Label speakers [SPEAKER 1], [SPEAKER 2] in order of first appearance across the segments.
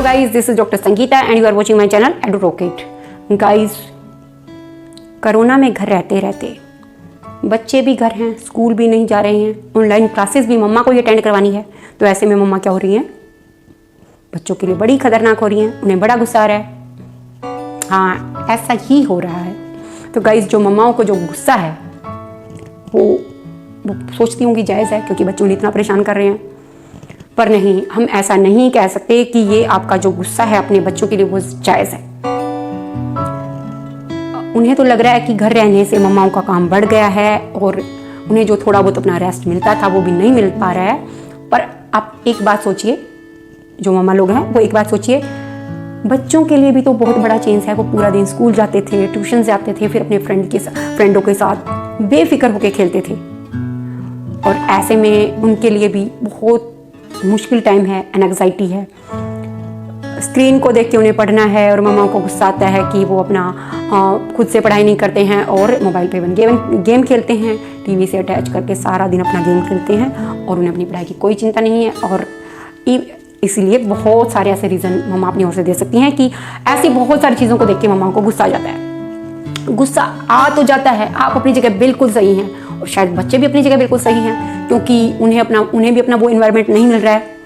[SPEAKER 1] guys, this is Dr. Sangeeta and you are watching my channel EduRocket. Guys, corona में घर रहते रहते बच्चे भी घर हैं, स्कूल भी नहीं जा रहे हैं, ऑनलाइन क्लासेस भी मम्मा को ही अटेंड करवानी है। तो ऐसे में मम्मा क्या हो रही हैं, बच्चों के लिए बड़ी खतरनाक हो रही हैं, उन्हें बड़ा गुस्सा आ रहा है। हाँ, ऐसा ही हो रहा है। तो गाइज, जो मम्माओं को जो गुस्सा है वो सोचती होंगी जायज़ है, क्योंकि बच्चों ने इतना परेशान कर रहे हैं। पर नहीं, हम ऐसा नहीं कह सकते कि ये आपका जो गुस्सा है अपने बच्चों के लिए वो जायज़ है। उन्हें तो लग रहा है कि घर रहने से मम्माओं का काम बढ़ गया है और उन्हें जो थोड़ा बहुत अपना रेस्ट मिलता था वो भी नहीं मिल पा रहा है। पर आप एक बात सोचिए, जो मम्मा लोग हैं वो एक बात सोचिए, बच्चों के लिए भी तो बहुत बड़ा चेंज है। वो पूरा दिन स्कूल जाते थे, ट्यूशन से आते थे, फिर अपने फ्रेंडों के साथ बेफिक्र होकर खेलते थे। और ऐसे में उनके लिए भी बहुत मुश्किल टाइम है, एंग्जाइटी है। स्क्रीन को देख के उन्हें पढ़ना है और मम्माओं को गुस्सा आता है कि वो अपना खुद से पढ़ाई नहीं करते हैं और मोबाइल पे गेम खेलते हैं, टीवी से अटैच करके सारा दिन अपना गेम खेलते हैं और उन्हें अपनी पढ़ाई की कोई चिंता नहीं है। और इसीलिए बहुत सारे ऐसे रीज़न मम्मा अपनी ओर से दे सकती हैं कि ऐसी बहुत सारी चीज़ों को देख के मम्माओं को गुस्सा आ जाता है। गुस्सा आ तो जाता है, आप अपनी जगह बिल्कुल सही हैं और शायद बच्चे भी अपनी जगह बिल्कुल सही हैं, क्योंकि उन्हें भी अपना वो इन्वायरमेंट नहीं मिल रहा है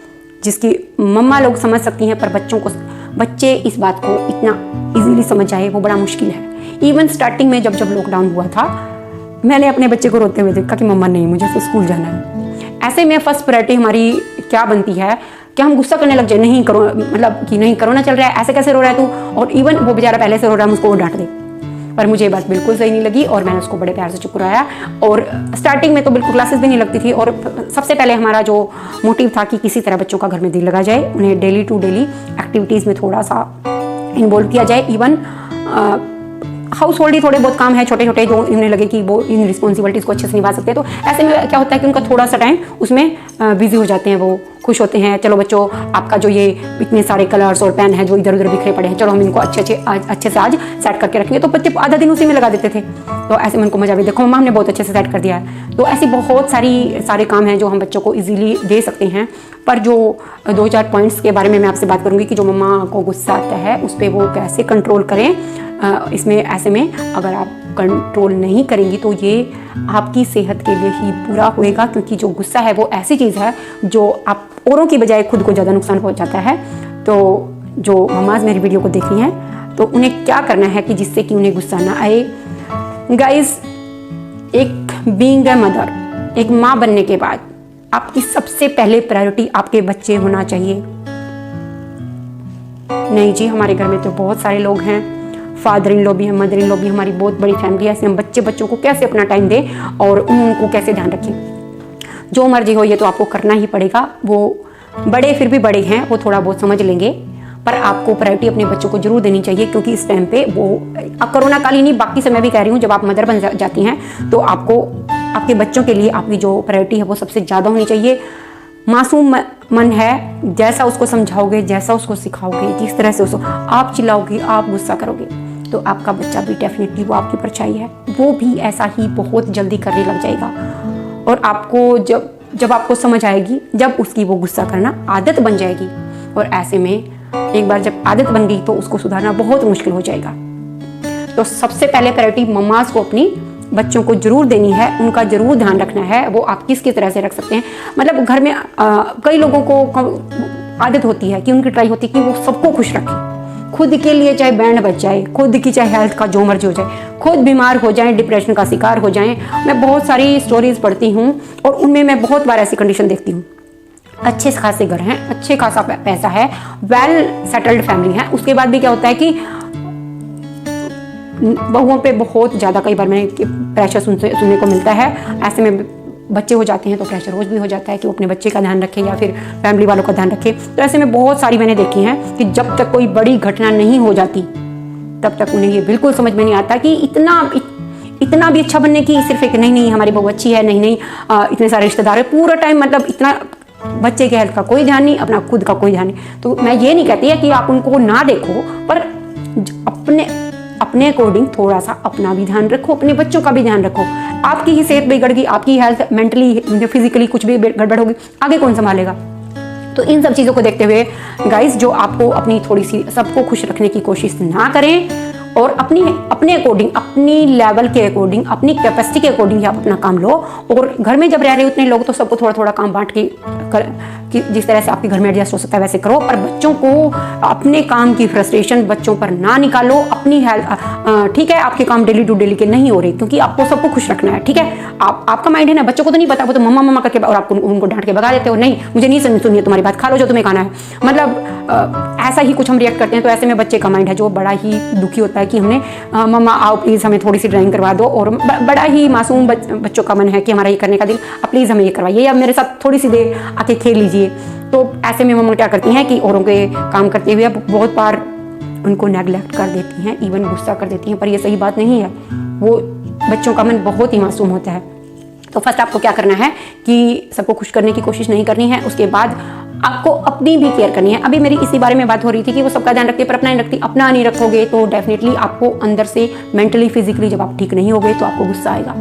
[SPEAKER 1] जिसकी मम्मा लोग समझ सकती हैं। पर बच्चे इस बात को इतना इजीली समझ जाए वो बड़ा मुश्किल है। इवन स्टार्टिंग में जब लॉकडाउन हुआ था, मैंने अपने बच्चे को रोते हुए देखा कि मम्मा नहीं, मुझे तो स्कूल जाना है। ऐसे में फर्स्ट प्रायोरिटी हमारी क्या बनती है कि हम गुस्सा करने लग जाए, नहीं करो, मतलब कि नहीं, कोरोना चल रहा है, ऐसे कैसे रो रहा है तू। और इवन वो बेचारा पहले से रो रहा है, उसको डांट दे। पर मुझे ये बात बिल्कुल सही नहीं लगी और मैंने उसको बड़े प्यार से चुप कराया। और स्टार्टिंग में तो बिल्कुल क्लासेस भी नहीं लगती थी। और सबसे पहले हमारा जो मोटिव था कि किसी तरह बच्चों का घर में दिल लगा जाए, उन्हें डेली टू डेली एक्टिविटीज़ में थोड़ा सा इन्वॉल्व किया जाए। इवन हाउस होल्ड ही थोड़े बहुत काम है छोटे छोटे, जो उन्हें लगे कि वो इन रिस्पॉन्सिबिलिटीज़ को अच्छे से निभा सकते हैं। तो ऐसे में क्या होता है कि उनका थोड़ा सा टाइम उसमें बिजी हो जाते हैं, वो खुश होते हैं। चलो बच्चों, आपका जो ये इतने सारे कलर्स और पेन है जो इधर उधर बिखरे पड़े हैं, चलो हम इनको अच्छे से आज सेट करके रखेंगे। तो बच्चे आधा दिन उसी में लगा देते थे। तो ऐसे में उनको मजा भी, देखो मम्मा हमने बहुत अच्छे से सेट कर दिया है। तो ऐसी बहुत सारे काम हैं जो हम बच्चों को इजीली दे सकते हैं। पर जो 2-4 पॉइंट्स के बारे में मैं आपसे बात करूंगी कि जो मम्मा को गुस्सा आता है उस पर वो कैसे कंट्रोल करें। इसमें ऐसे में अगर आप कंट्रोल नहीं करेंगी तो ये आपकी सेहत के लिए ही बुरा होएगा, क्योंकि जो गुस्सा है वो ऐसी चीज़ है जो आप औरों की बजाय खुद को ज़्यादा नुकसान पहुंचाता है। तो जो मम्माज मेरी वीडियो को देखी हैं तो उन्हें क्या करना है कि जिससे कि उन्हें गुस्सा ना आए। गाइस, एक बीइंग अ मदर, एक माँ बनने के बाद आपकी सबसे पहले प्रायोरिटी आपके बच्चे होना चाहिए। नहीं जी, हमारे घर में तो बहुत सारे लोग हैं, फादर इन लॉ भी है, मदर इन लॉ भी, हमारी बहुत बड़ी फैमिली है। ऐसे हम बच्चों को कैसे अपना टाइम दें और उनको कैसे ध्यान रखें। जो मर्जी हो, ये तो आपको करना ही पड़ेगा। वो बड़े फिर भी बड़े हैं, वो थोड़ा बहुत समझ लेंगे, पर आपको प्रायोरिटी अपने बच्चों को जरूर देनी चाहिए। क्योंकि इस टाइम पे वो कोरोना काल ही नहीं, बाकी समय भी कह रही हूँ, जब आप मदर बन जाती हैं तो आपको आपके बच्चों के लिए आपकी जो प्रायोरिटी है वो सबसे ज़्यादा होनी चाहिए। मासूम मन है, जैसा उसको समझाओगे, जैसा उसको सिखाओगे, जिस तरह से उसको आप चिल्लाओगे, आप गुस्सा करोगे, तो आपका बच्चा भी डेफिनेटली, वो आपकी परछाई है, वो भी ऐसा ही बहुत जल्दी करने लग जाएगा। और आपको जब आपको समझ आएगी, जब उसकी वो गुस्सा करना आदत बन जाएगी, और ऐसे में एक बार जब आदत बन गई तो उसको सुधारना बहुत मुश्किल हो जाएगा। तो सबसे पहले प्रायोरिटी मम्माज को अपनी बच्चों को जरूर देनी है, उनका जरूर ध्यान रखना है। वो आप किस तरह से रख सकते हैं, मतलब घर में कई लोगों को आदत होती है कि उनकी ट्राई होती है कि वो सबको खुश रखें, खुद के लिए चाहे बैंड बच जाए, खुद की चाहे हेल्थ का जो मर्जी हो जाए, खुद बीमार हो जाए, डिप्रेशन का शिकार हो जाएं। मैं बहुत सारी स्टोरीज पढ़ती हूँ और उनमें मैं बहुत बार ऐसी कंडीशन देखती हूँ। अच्छे खासे घर हैं, अच्छे खासा पैसा है, वेल सेटल्ड फैमिली है, उसके बाद भी क्या होता है कि बहुओं पे बहुत ज़्यादा कई बार मैंने प्रेशर सुनने को मिलता है। ऐसे में बच्चे हो जाते हैं तो प्रेशर रोज भी हो जाता है कि वो अपने बच्चे का ध्यान रखे या फिर फैमिली वालों का ध्यान रखे। तो ऐसे में बहुत सारी मैंने देखी हैं कि जब तक कोई बड़ी घटना नहीं हो जाती तब तक उन्हें ये बिल्कुल समझ में नहीं आता कि इतना भी अच्छा बनने की सिर्फ एक नहीं हमारी बहू अच्छी है, नहीं इतने सारे रिश्तेदार है, पूरा टाइम मतलब इतना बच्चे के हेल्थ का कोई ध्यान नहीं, अपना खुद का कोई ध्यान नहीं। तो मैं ये नहीं कहती है कि आप उनको ना देखो, पर अपने अकॉर्डिंग थोड़ा सा अपना भी ध्यान रखो, अपने बच्चों का भी ध्यान रखो। आपकी ही सेहत बिगड़ गई, आपकी हेल्थ मेंटली फिजिकली कुछ भी गड़बड़ होगी, आगे कौन संभालेगा? तो इन सब चीज़ों को देखते हुए गाइस, जो आपको अपनी थोड़ी सी सबको खुश रखने की कोशिश ना करें और अपने अकॉर्डिंग, अपनी लेवल के अकॉर्डिंग, अपनी कैपेसिटी के अकॉर्डिंग ही आप अपना काम लो। और घर में जब रह रहे हो उतने लोग तो सबको थोड़ा थोड़ा काम बांट के कि जिस तरह से आपके घर में एडजस्ट हो सकता है वैसे करो। पर बच्चों को अपने काम की फ्रस्ट्रेशन बच्चों पर ना निकालो। अपनी हेल्थ, ठीक है, आपके काम डेली टू डेली के नहीं हो रहे क्योंकि आपको सबको खुश रखना है, ठीक है। आपका माइंड है ना, बच्चों को तो नहीं पता, वो तो मम्मा मम्मा करके और आपको उनको डांट के भगा देते हो, नहीं मुझे नहीं सुनिए तुम्हारी बात, खा लो जो तुम्हें खाना है। मतलब ऐसा ही कुछ हम रिएक्ट करते हैं। तो ऐसे में बच्चे का माइंड है जो बड़ा ही दुखी होता है कि हमने मम्मा आओ प्लीज़ हमें थोड़ी सी ड्राइंग करवा दो। और बड़ा ही मासूम बच्चों का मन है कि हमारा ये करने का दिल, अब प्लीज़ हमें ये करवाइए या मेरे साथ थोड़ी सी देर आके खेल लीजिए। तो ऐसे में मम्मा क्या करती हैं कि औरों के काम करते हुए बहुत बार उनको नेगलेक्ट कर देती हैं, इवन गुस्सा कर देती हैं। पर ये सही बात नहीं है, वो बच्चों का मन बहुत ही मासूम होता है। तो फर्स्ट आपको क्या करना है कि सबको खुश करने की कोशिश नहीं करनी है, उसके बाद आपको अपनी भी केयर करनी है। अभी मेरी इसी बारे में बात हो रही थी कि वो सबका ध्यान रखती है पर अपना नहीं रखती। अपना नहीं रखोगे तो डेफिनेटली आपको अंदर से मेंटली फिजिकली जब आप ठीक नहीं होगे तो आपको गुस्सा आएगा।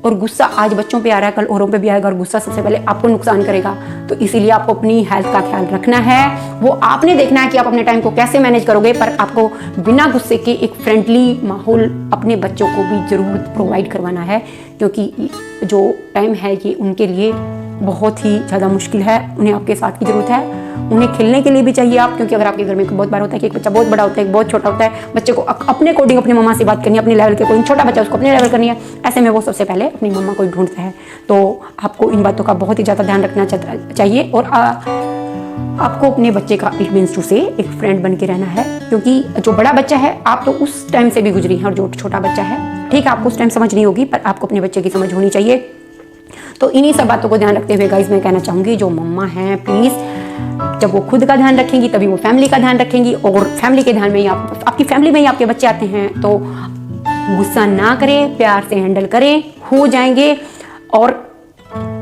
[SPEAKER 1] और गुस्सा आज बच्चों पे आ रहा है, कल औरों पे भी आएगा और गुस्सा सबसे पहले आपको नुकसान करेगा। तो इसीलिए आपको अपनी हेल्थ का ख्याल रखना है। वो आपने देखना है कि आप अपने टाइम को कैसे मैनेज करोगे, पर आपको बिना गुस्से के एक फ्रेंडली माहौल अपने बच्चों को भी जरूर प्रोवाइड करवाना है। क्योंकि जो टाइम है ये उनके लिए बहुत ही ज़्यादा मुश्किल है, उन्हें आपके साथ की ज़रूरत है। उन्हें खेलने के लिए भी चाहिए आप, क्योंकि अगर आपके घर में बहुत बार होता है कि एक बच्चा बहुत बड़ा होता है, एक बहुत छोटा होता है, बच्चे को अपने अकॉर्डिंग अपनी मम्मा से बात करनी है, अपने लेवल के कोई छोटा बच्चा उसको अपने लेवल करनी है, ऐसे में वो सबसे पहले अपनी मम्मा को ढूंढता है। तो आपको इन बातों का बहुत ही ज़्यादा ध्यान रखना चाहिए और आपको अपने बच्चे का इट मीन्स टू से एक फ्रेंड बन के रहना है। क्योंकि जो बड़ा बच्चा है आप तो उस टाइम से भी गुजरी हैं और जो छोटा बच्चा है, ठीक है, आपको उस टाइम समझ नहीं होगी पर आपको अपने बच्चे की समझ होनी चाहिए। तो इन्हीं सब बातों को ध्यान रखते हुए गाइस मैं कहना चाहूँगी जो मम्मा हैं प्लीज़, जब वो खुद का ध्यान रखेंगी तभी वो फैमिली का ध्यान रखेंगी। और फैमिली के ध्यान में ही आपकी फैमिली में ही आपके बच्चे आते हैं, तो गुस्सा ना करें, प्यार से हैंडल करें, हो जाएंगे। और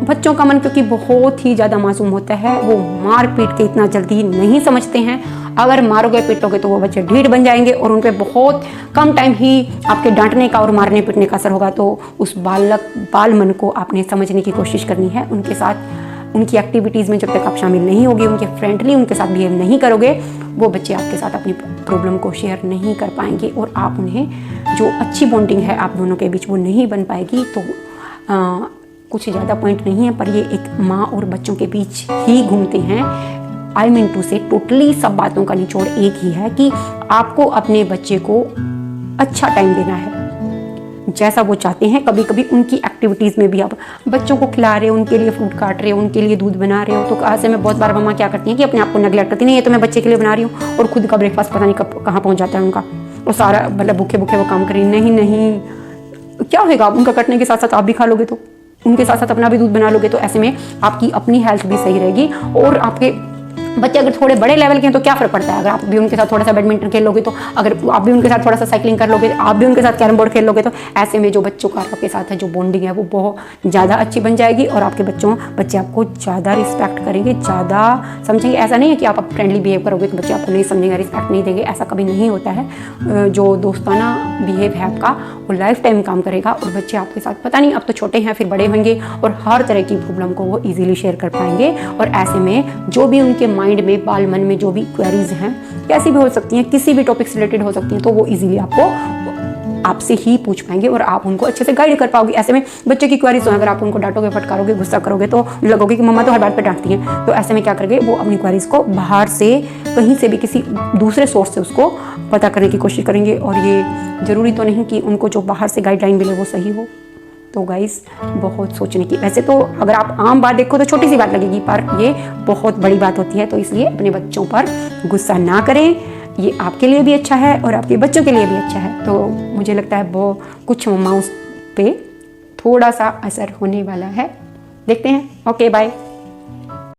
[SPEAKER 1] बच्चों का मन क्योंकि बहुत ही ज़्यादा मासूम होता है, वो मार पीट के इतना जल्दी नहीं समझते हैं। अगर मारोगे पीटोगे तो वो बच्चे ढीठ बन जाएंगे और उन पर बहुत कम टाइम ही आपके डांटने का और मारने पीटने का असर होगा। तो उस बाल मन को आपने समझने की कोशिश करनी है। उनके साथ उनकी एक्टिविटीज़ में जब तक आप शामिल नहीं होगे, उनके फ्रेंडली उनके साथ बिहेव नहीं करोगे, वो बच्चे आपके साथ अपनी प्रॉब्लम को शेयर नहीं कर पाएंगे और आप उन्हें जो अच्छी बॉन्डिंग है आप दोनों के बीच वो नहीं बन पाएगी। तो कुछ ज़्यादा पॉइंट नहीं है पर ये एक माँ और बच्चों के बीच ही घूमते हैं। आई मीन टू से टोटली सब बातों का निचोड़ एक ही है कि आपको अपने बच्चे को अच्छा टाइम देना है जैसा वो चाहते हैं। कभी कभी उनकी एक्टिविटीज़ में भी आप बच्चों को खिला रहे हो, उनके लिए फ्रूट काट रहे हो, उनके लिए दूध बना रहे हो, तो ऐसे में बहुत बार मम्मा क्या करती हैं कि अपने आप को नेगलेक्ट करती नहीं, ये तो मैं बच्चे के लिए बना रही हूँ और खुद का ब्रेकफास्ट पता नहीं कब कहाँ पहुँच जाता है उनका, और सारा मतलब भूखे भूखे वो काम करें। नहीं, क्या होगा, उनका कटने के साथ साथ आप भी खा लोगे, तो उनके साथ साथ अपना भी दूध बना लोगे, तो ऐसे में आपकी अपनी हेल्थ भी सही रहेगी। और आपके बच्चे अगर थोड़े बड़े लेवल के हैं तो क्या फ़र्क पड़ता है, अगर आप भी उनके साथ थोड़ा सा बैडमिंटन खेल लोगे, तो अगर आप भी उनके साथ थोड़ा सा साइकिलिंग कर लोगे, आप भी उनके साथ कैरम बोर्ड खेल लोगे, तो ऐसे में जो बच्चों का आपके साथ है जो बॉन्डिंग है वो बहुत ज़्यादा अच्छी बन जाएगी और आपके बच्चे आपको ज़्यादा रिस्पेक्ट करेंगे, ज़्यादा समझेंगे। ऐसा नहीं है कि आप फ्रेंडली बिहेव करोगे तो बच्चे आपको नहीं समझेंगे, रिस्पेक्ट नहीं देंगे, ऐसा कभी नहीं होता है। जो दोस्ताना बिहेव है आपका वो लाइफ टाइम काम करेगा और बच्चे आपके साथ पता नहीं अब तो छोटे हैं फिर बड़े होंगे और हर तरह की प्रॉब्लम को वो ईजिली शेयर कर पाएंगे। और ऐसे में जो भी उनके माइंड में बाल मन में जो भी क्वेरीज हैं कैसी भी हो सकती हैं, किसी भी टॉपिक से रिलेटेड हो सकती हैं, तो वो इजीली आपसे ही पूछ पाएंगे और आप उनको अच्छे से गाइड कर पाओगे। ऐसे में बच्चे की क्वेरीज हो, अगर आप उनको डांटोगे, फटकारोगे, गुस्सा करोगे तो लगोगे कि मम्मा तो हर बात पे डांटती हैं, तो ऐसे में क्या करेंगे वो अपनी क्वेरीज को बाहर से कहीं से भी किसी दूसरे सोर्स से उसको पता करने की कोशिश करेंगे। और ये ज़रूरी तो नहीं कि उनको जो बाहर से गाइडलाइन मिले वो सही हो। तो गाइस बहुत सोचने की, वैसे तो अगर आप आम बात देखो तो छोटी सी बात लगेगी पर ये बहुत बड़ी बात होती है। तो इसलिए अपने बच्चों पर गुस्सा ना करें, ये आपके लिए भी अच्छा है और आपके बच्चों के लिए भी अच्छा है। तो मुझे लगता है वो कुछ मम्माओं पे थोड़ा सा असर होने वाला है, देखते हैं। Okay bye.